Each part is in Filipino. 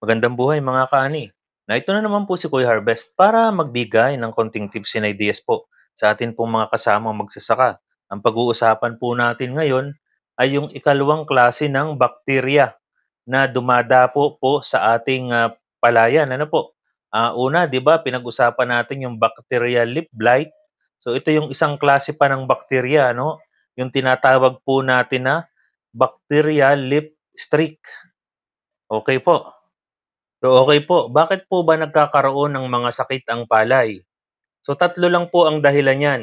Magandang buhay mga kaani. Na ito na naman po si Kuya Harvest para magbigay ng konting tips and ideas po sa atin pong mga kasamang magsasaka. Ang pag-uusapan po natin ngayon ay yung ikalawang klase ng bakterya na dumadapo po sa ating palayan. Ano po? Una, 'di ba, pinag-usapan natin yung bacterial leaf blight. So ito yung isang klase pa ng bakterya, no? Yung tinatawag po natin na bacterial leaf streak. Okay po. So, okay po. Bakit po ba nagkakaroon ng mga sakit ang palay? So, tatlo lang po ang dahilan niyan.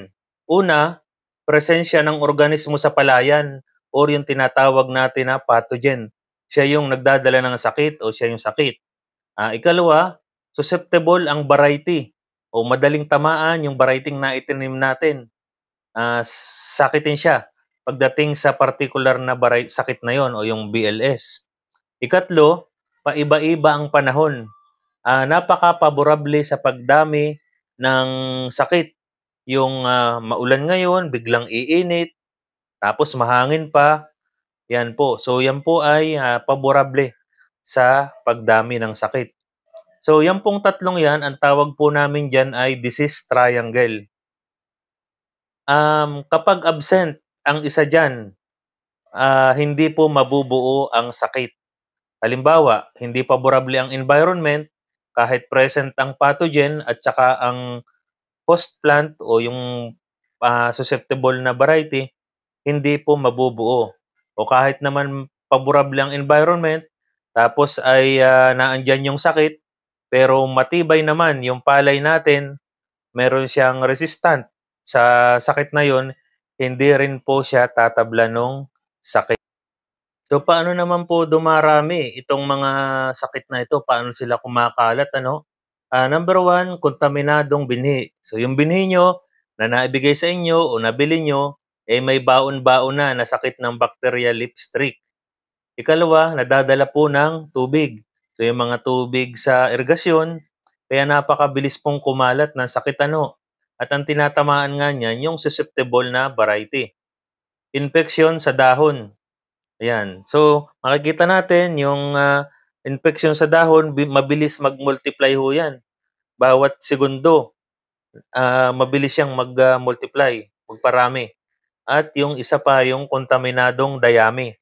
Una, presensya ng organismo sa palayan or yung tinatawag natin na pathogen. Siya yung nagdadala ng sakit o siya yung sakit. Ikalawa, susceptible ang variety o madaling tamaan yung variety na itinim natin. Sakitin siya pagdating sa particular na sakit na yon o yung BLS. Ikatlo, paiba-iba ang panahon. Napaka-paborable sa pagdami ng sakit. Yung maulan ngayon, biglang iinit, tapos mahangin pa, yan po. So yan po ay paborable sa pagdami ng sakit. So yan pong tatlong yan, ang tawag po namin dyan ay disease triangle. Kapag absent ang isa dyan, hindi po mabubuo ang sakit. Halimbawa, hindi favorable ang environment, kahit present ang pathogen at saka ang host plant o yung susceptible na variety, hindi po mabubuo. O kahit naman favorable ang environment, tapos ay naandyan yung sakit, pero matibay naman yung palay natin, meron siyang resistant sa sakit na yon, hindi rin po siya tatabla ng sakit. So, paano naman po dumarami itong mga sakit na ito? Paano sila kumakalat, ano? Number one, kontaminadong binhi. So, yung binhi nyo na naibigay sa inyo o nabili nyo, may baon-baon na sakit ng bacterial leaf streak. Ikalawa, nadadala po ng tubig. So, yung mga tubig sa irgasyon, kaya napakabilis pong kumalat ng sakit, ano? At ang tinatamaan nga niyan, yung susceptible na variety. Infeksyon sa dahon. Ayan. So, makikita natin yung infeksyon sa dahon, mabilis mag-multiply ho yan. Bawat segundo, mabilis siyang mag-multiply, magparami. At yung isa pa, yung kontaminadong dayami.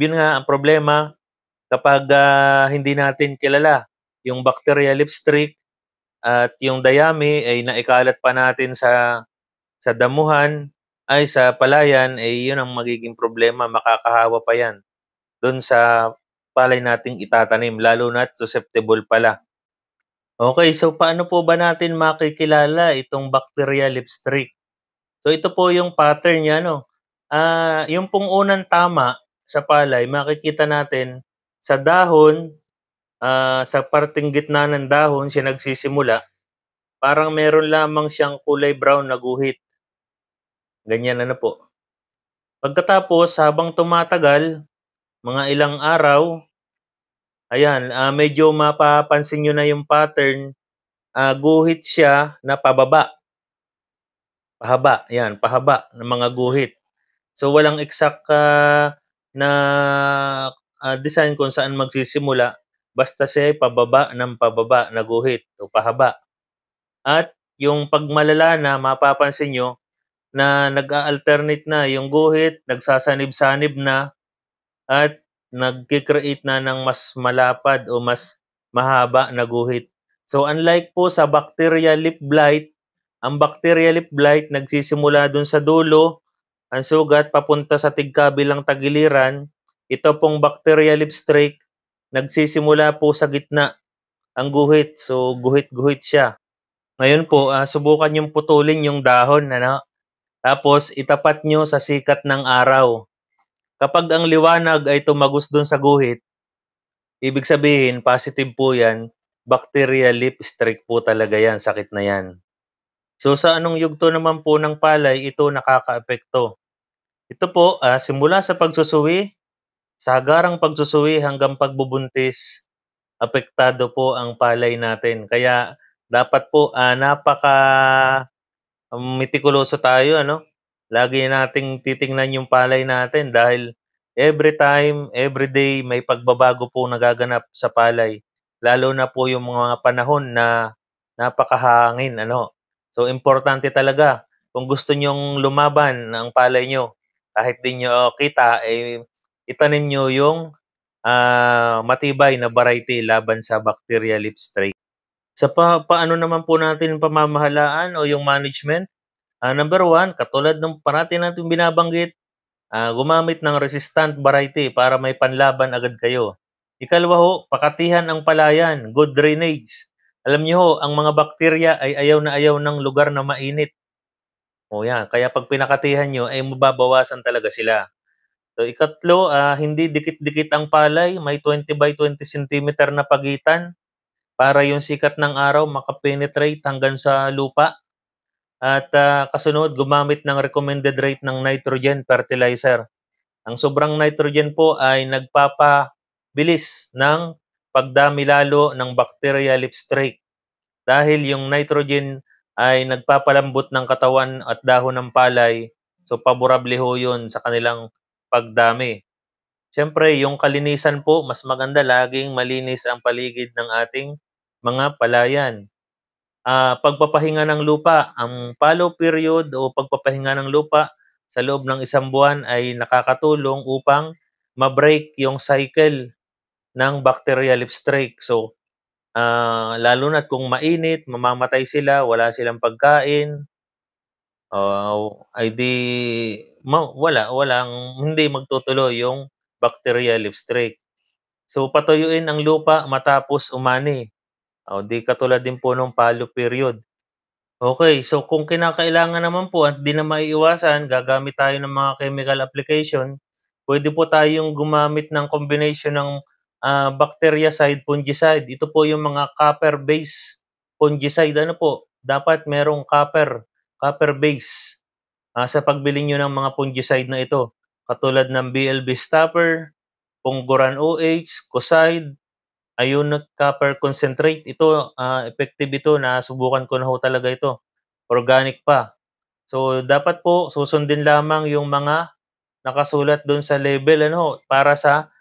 Yun nga, ang problema, kapag hindi natin kilala yung bacterial leaf streak at yung dayami ay naikalat pa natin sa damuhan, ay sa palayan, yun ang magiging problema, makakahawa pa yan doon sa palay nating itatanim, lalo na't susceptible pala. Okay, so paano po ba natin makikilala itong bacterial leaf streak? So ito po yung pattern niya, no. Yung pong unang tama sa palay, makikita natin sa dahon, sa parteng gitna ng dahon siya nagsisimula, parang meron lamang siyang kulay brown na guhit, ganyan, ano po. Pagkatapos habang tumatagal, mga ilang araw, ayan, medyo mapapansin niyo na yung pattern, guhit siya na pababa, pahaba, 'yan, pahaba ng mga guhit. So walang exact na design kung saan magsisimula, basta siya ay pababa ng pababa na guhit o pahaba. At yung 'pag malala na, mapapansin niyo na nag-a-alternate na yung guhit, nagsasanib-sanib na at nagke-create na ng mas malapad o mas mahaba na guhit. So unlike po sa bacterial leaf blight, ang bacterial leaf blight nagsisimula dun sa dulo, ang sugat papunta sa tigkabilang tagiliran. Ito pong bacterial leaf streak, nagsisimula po sa gitna ang guhit. So guhit-guhit siya. Ngayon po, subukan niyong putulin yung dahon, ano? Tapos itapat niyo sa sikat ng araw. Kapag ang liwanag ay tumagos dun sa guhit, ibig sabihin positive po yan, bacterial leaf streak po talaga yan, sakit na yan. So sa anong yugto naman po ng palay ito nakakaapekto? Ito po, simula sa pagsusuwi, sa agarang pagsusuwi hanggang pagbubuntis, apektado po ang palay natin. Kaya dapat po napaka metikuloso tayo, ano? Lagi nating titingnan yung palay natin dahil every time, every day may pagbabago po nagaganap sa palay. Lalo na po yung mga panahon na napakahangin ano. So importante talaga kung gusto niyong lumaban ang palay niyo, kahit di niyo kita, eh, itanim niyo yung, matibay na variety laban sa bacterial leaf streak. Sa paano naman po natin pamamahalaan o yung management? Number one, katulad ng parati nating binabanggit, gumamit ng resistant variety para may panlaban agad kayo. Ikalawa ho, pakatihan ang palayan, good drainage. Alam niyo ho, ang mga bakterya ay ayaw na ayaw ng lugar na mainit. O yan, kaya pag pinakatihan nyo, ay mababawasan talaga sila. So ikatlo, hindi dikit-dikit ang palay, may 20 by 20 centimeter na pagitan para yung sikat ng araw makapenetrate hanggang sa lupa. At kasunod, gumamit ng recommended rate ng nitrogen fertilizer. Ang sobrang nitrogen po ay nagpapabilis ng pagdami lalo ng bacteria leaf streak dahil yung nitrogen ay nagpapalambot ng katawan at dahon ng palay, so paborable ho yun sa kanilang pagdami. Siyempre, yung kalinisan po, mas maganda laging malinis ang paligid ng ating mga palayan. Pagpapahinga ng lupa, ang fallow period o pagpapahinga ng lupa sa loob ng isang buwan ay nakakatulong upang ma-break yung cycle ng bacterial leaf streak. So, lalo na't kung mainit, mamamatay sila, wala silang pagkain, ay di walang hindi magtutuloy yung bacterial leaf streak. So, patuyuin ang lupa matapos umani. O di katulad din po nung fallow period. Okay, so kung kinakailangan naman po at 'di na maiiwasan, gagamit tayo ng mga chemical application, pwede po tayong gumamit ng combination ng, bactericide, fungicide. Ito po yung mga copper-based fungicide. Ano po, dapat merong copper base, sa pagbili niyo ng mga fungicide na ito. Katulad ng BLB Stopper, Punguran OH, Coside, Ionic Copper Concentrate. Ito, effective ito, nasubukan ko na ho talaga ito. Organic pa. So, dapat po susundin lamang yung mga nakasulat do'n sa label ano para sa,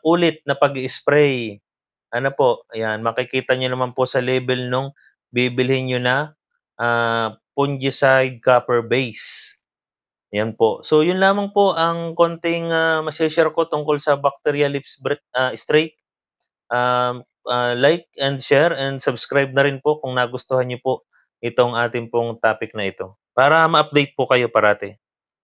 ulit na pag-i-spray. Ano po, ayan makikita niyo naman po sa label nung bibilhin niyo na, fungicide copper base, 'yan po. So, 'yun lamang po ang konting, mashe-share ko tungkol sa bacterial leaf streak. Like and share and subscribe na rin po kung nagustuhan niyo po itong ating pong topic na ito, para ma-update po kayo parati.